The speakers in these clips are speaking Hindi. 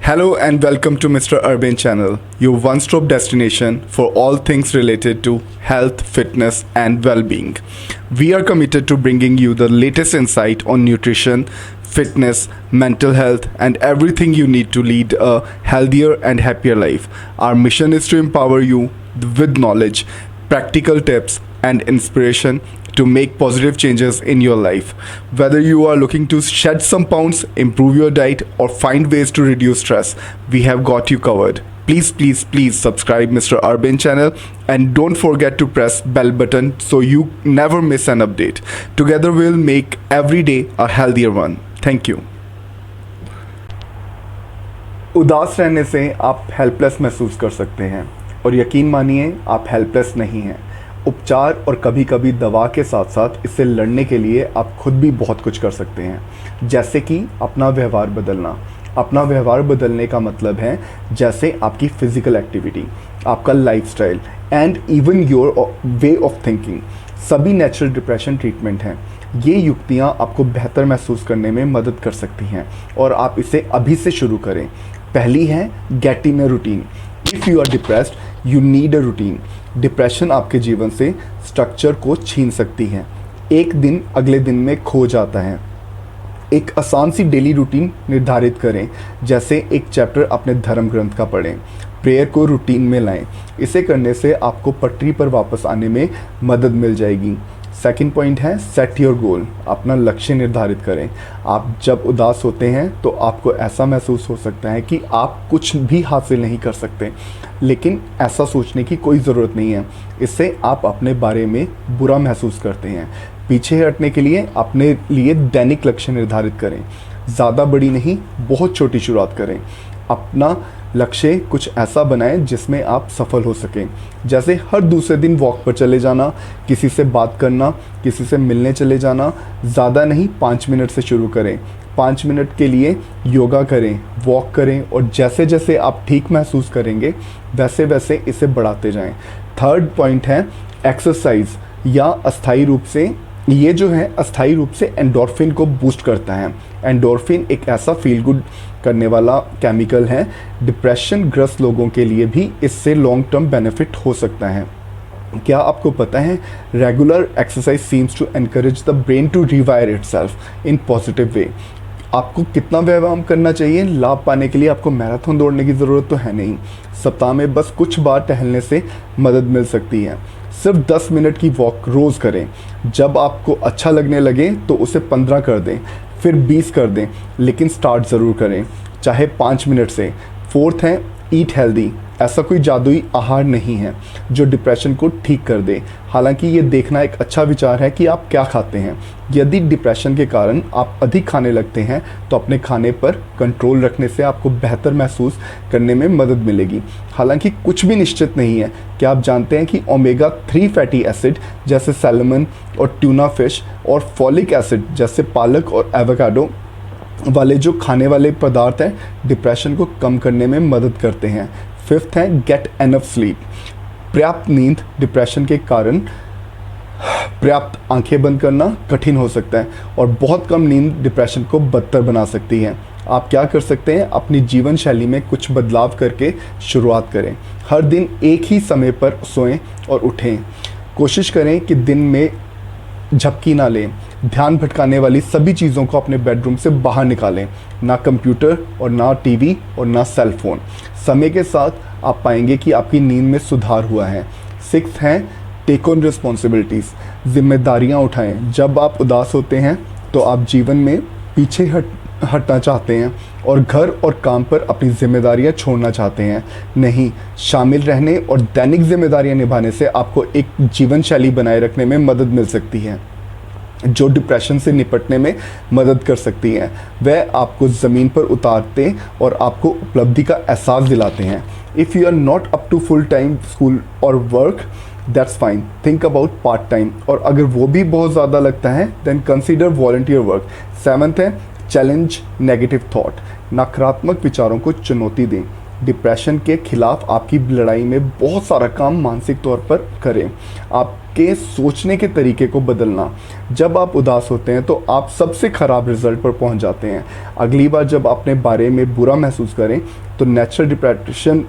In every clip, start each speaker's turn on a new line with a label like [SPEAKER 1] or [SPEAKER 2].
[SPEAKER 1] Hello and welcome to Mr. Urban Channel, your one-stop destination for all things related to health, fitness and well-being. We are committed to bringing you the latest insight on nutrition, fitness, mental health and everything you need to lead a healthier and happier life. Our mission is to empower you with knowledge, practical tips and inspiration to make positive changes in your life. Whether you are looking to shed some pounds, improve your diet, or find ways to reduce stress, we have got you covered. Please subscribe Mr. Urban Channel and don't forget to press bell button so you never miss an update. Together we'll make every day a healthier one. Thank you. उदास रहने से आप हेल्पलेस महसूस कर सकते हैं और यकीन मानिए आप हेल्पलेस नहीं हैं। उपचार और कभी कभी दवा के साथ साथ इससे लड़ने के लिए आप खुद भी बहुत कुछ कर सकते हैं, जैसे कि अपना व्यवहार बदलना। अपना व्यवहार बदलने का मतलब है जैसे आपकी फिजिकल एक्टिविटी, आपका lifestyle and even your way of thinking सभी नेचुरल डिप्रेशन ट्रीटमेंट हैं। ये युक्तियाँ आपको बेहतर महसूस करने में मदद कर सकती हैं और आप इसे अभी से शुरू करें। पहली है get in a routine. If you are depressed you need a routine. Depression आपके जीवन से स्ट्रक्चर को छीन सकती है, एक दिन अगले दिन में खो जाता है। एक आसान सी डेली रूटीन निर्धारित करें, जैसे एक चैप्टर अपने धर्म ग्रंथ का पढ़ें। प्रेयर को रूटीन में लाएं। इसे करने से आपको पटरी पर वापस आने में मदद मिल जाएगी। सेकंड पॉइंट है सेट योर गोल। अपना लक्ष्य निर्धारित करें। आप जब उदास होते हैं तो आपको ऐसा महसूस हो सकता है कि आप कुछ भी हासिल नहीं कर सकते, लेकिन ऐसा सोचने की कोई ज़रूरत नहीं है। इससे आप अपने बारे में बुरा महसूस करते हैं। पीछे हटने के लिए अपने लिए दैनिक लक्ष्य निर्धारित करें। ज़्यादा बड़ी नहीं, बहुत छोटी शुरुआत करें। अपना लक्ष्य कुछ ऐसा बनाएं जिसमें आप सफल हो सकें, जैसे हर दूसरे दिन वॉक पर चले जाना, किसी से बात करना, किसी से मिलने चले जाना। ज़्यादा नहीं, 5 मिनट से शुरू करें। 5 मिनट के लिए योगा करें, वॉक करें और जैसे जैसे आप ठीक महसूस करेंगे वैसे वैसे इसे बढ़ाते जाएं। थर्ड पॉइंट है एक्सरसाइज या अस्थायी रूप से ये जो है अस्थायी रूप से एंडोर्फिन को बूस्ट करता है। एंडोर्फिन एक ऐसा फील गुड करने वाला केमिकल है। डिप्रेशन ग्रस्त लोगों के लिए भी इससे लॉन्ग टर्म बेनिफिट हो सकता है। क्या आपको पता है regular exercise seems to encourage the brain to rewire itself in positive way. आपको कितना व्यायाम करना चाहिए? लाभ पाने के लिए आपको मैराथन दौड़ने की ज़रूरत तो है नहीं। सप्ताह में बस कुछ बार टहलने से मदद मिल सकती है। सिर्फ 10 मिनट की वॉक रोज़ करें। जब आपको अच्छा लगने लगे तो उसे 15 कर दें, फिर 20 कर दें, लेकिन स्टार्ट ज़रूर करें, चाहे 5 मिनट से। फोर्थ है ईट हेल्दी। ऐसा कोई जादुई आहार नहीं है जो डिप्रेशन को ठीक कर दे। हालांकि ये देखना एक अच्छा विचार है कि आप क्या खाते हैं। यदि डिप्रेशन के कारण आप अधिक खाने लगते हैं तो अपने खाने पर कंट्रोल रखने से आपको बेहतर महसूस करने में मदद मिलेगी। हालांकि कुछ भी निश्चित नहीं है। क्या आप जानते हैं कि ओमेगा 3 फैटी एसिड जैसे सैल्मन और ट्यूना फिश और फॉलिक एसिड जैसे पालक और एवोकाडो वाले जो खाने वाले पदार्थ हैं डिप्रेशन को कम करने में मदद करते हैं। फिफ्थ है गेट एनफ स्लीप। पर्याप्त नींद डिप्रेशन के कारण पर्याप्त आंखें बंद करना कठिन हो सकता है और बहुत कम नींद डिप्रेशन को बदतर बना सकती है। आप क्या कर सकते हैं? अपनी जीवन शैली में कुछ बदलाव करके शुरुआत करें। हर दिन एक ही समय पर सोएं और उठें। कोशिश करें कि दिन में झपकी ना लें। ध्यान भटकाने वाली सभी चीज़ों को अपने बेडरूम से बाहर निकालें, ना कंप्यूटर और ना टीवी और ना सेल फोन। समय के साथ आप पाएंगे कि आपकी नींद में सुधार हुआ है। सिक्स्थ है टेक ऑन रिस्पॉन्सिबिलिटीज़। जिम्मेदारियां उठाएं। जब आप उदास होते हैं तो आप जीवन में पीछे हटना चाहते हैं और घर और काम पर अपनी जिम्मेदारियां छोड़ना चाहते हैं। नहीं, शामिल रहने और दैनिक जिम्मेदारियां निभाने से आपको एक जीवन शैली बनाए रखने में मदद मिल सकती है जो डिप्रेशन से निपटने में मदद कर सकती हैं। वह आपको ज़मीन पर उतारते और आपको उपलब्धि का एहसास दिलाते हैं। If you are not up to full time school और work that's fine, think about part time. और अगर वो भी बहुत ज़्यादा लगता है then consider volunteer work. Seventh है चैलेंज नेगेटिव थॉट। नकारात्मक विचारों को चुनौती दें। डिप्रेशन के खिलाफ आपकी लड़ाई में बहुत सारा काम मानसिक तौर पर करें। आप आपके सोचने के तरीके को बदलना। जब आप उदास होते हैं तो आप सबसे ख़राब रिजल्ट पर पहुंच जाते हैं। अगली बार जब अपने बारे में बुरा महसूस करें तो नेचुरल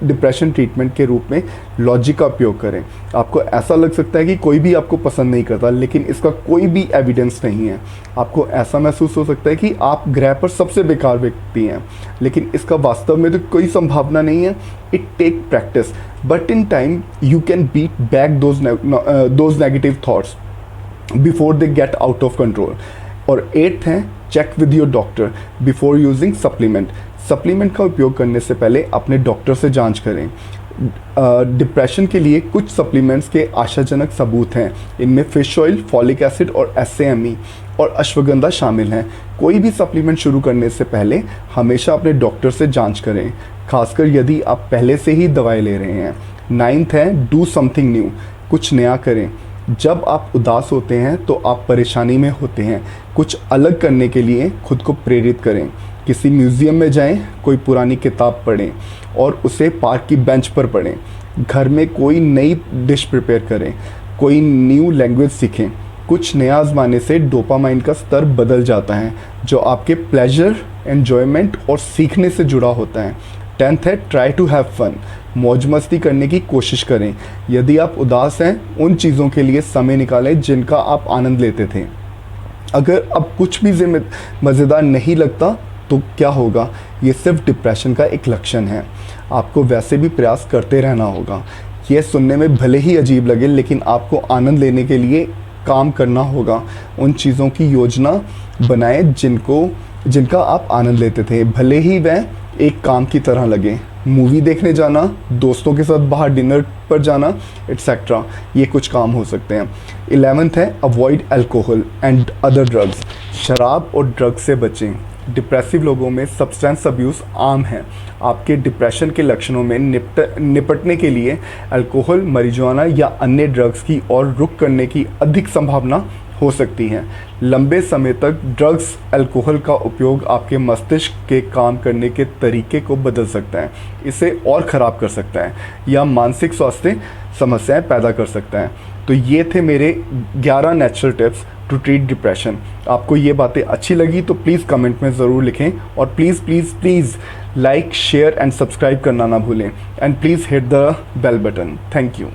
[SPEAKER 1] डिप्रेशन ट्रीटमेंट के रूप में लॉजिक का उपयोग करें। आपको ऐसा लग सकता है कि कोई भी आपको पसंद नहीं करता, लेकिन इसका कोई भी एविडेंस नहीं है। आपको ऐसा महसूस हो सकता है कि आप ग्रह पर सबसे बेकार व्यक्ति हैं, लेकिन इसका वास्तव में तो कोई संभावना नहीं है। It take practice, but in time you can beat back those negative thoughts before they get out of control. और 8th है, check with your doctor before using supplement. Supplement का उपयोग करने से पहले अपने डॉक्टर से जांच करें। डिप्रेशन के लिए कुछ सप्लीमेंट्स के आशाजनक सबूत हैं। इनमें फिश ऑयल, फॉलिक एसिड और SAMe और अश्वगंधा शामिल हैं। कोई भी सप्लीमेंट शुरू करने से पहले हमेशा अपने डॉक्टर से जांच करें, खासकर यदि आप पहले से ही दवाई ले रहे हैं। 9th है, डू समथिंग न्यू। कुछ नया करें। जब आप उदास होते हैं तो आप परेशानी में होते हैं। कुछ अलग करने के लिए खुद को प्रेरित करें। किसी म्यूज़ियम में जाएं, कोई पुरानी किताब पढ़ें और उसे पार्क की बेंच पर पढ़ें। घर में कोई नई डिश प्रिपेयर करें, कोई न्यू लैंग्वेज सीखें। कुछ नया आजमाने से डोपामाइन का स्तर बदल जाता है, जो आपके प्लेजर, एन्जॉयमेंट और सीखने से जुड़ा होता है। 10th है, ट्राई टू हैव फन। मौज मस्ती करने की कोशिश करें। यदि आप उदास हैं, उन चीज़ों के लिए समय निकालें जिनका आप आनंद लेते थे। अगर अब कुछ भी मज़ेदार नहीं लगता तो क्या होगा? ये सिर्फ डिप्रेशन का एक लक्षण है। आपको वैसे भी प्रयास करते रहना होगा। ये सुनने में भले ही अजीब लगे, लेकिन आपको आनंद लेने के लिए काम करना होगा। उन चीज़ों की योजना बनाएं जिनका आप आनंद लेते थे, भले ही वह एक काम की तरह लगे। मूवी देखने जाना, दोस्तों के साथ बाहर डिनर पर जाना, एट्सेट्रा, ये कुछ काम हो सकते हैं। 11th है, avoid alcohol and other drugs. शराब और ड्रग्स से बचें। डिप्रेसिव लोगों में सब्सटेंस अब्यूज़ आम है। आपके डिप्रेशन के लक्षणों में निपटने के लिए अल्कोहल, marijuana या अन्य ड्रग्स की ओर रुख करने की अधिक संभावना हो सकती है। लंबे समय तक ड्रग्स, अल्कोहल का उपयोग आपके मस्तिष्क के काम करने के तरीके को बदल सकता है, इसे और ख़राब कर सकता है या मानसिक स्वास्थ्य समस्याएं पैदा कर सकता है। तो ये थे मेरे 11 natural tips to treat depression. आपको ये बातें अच्छी लगी तो प्लीज़ कमेंट में ज़रूर लिखें, और please please please like, share and subscribe करना ना भूलें, and please hit the bell button. Thank you.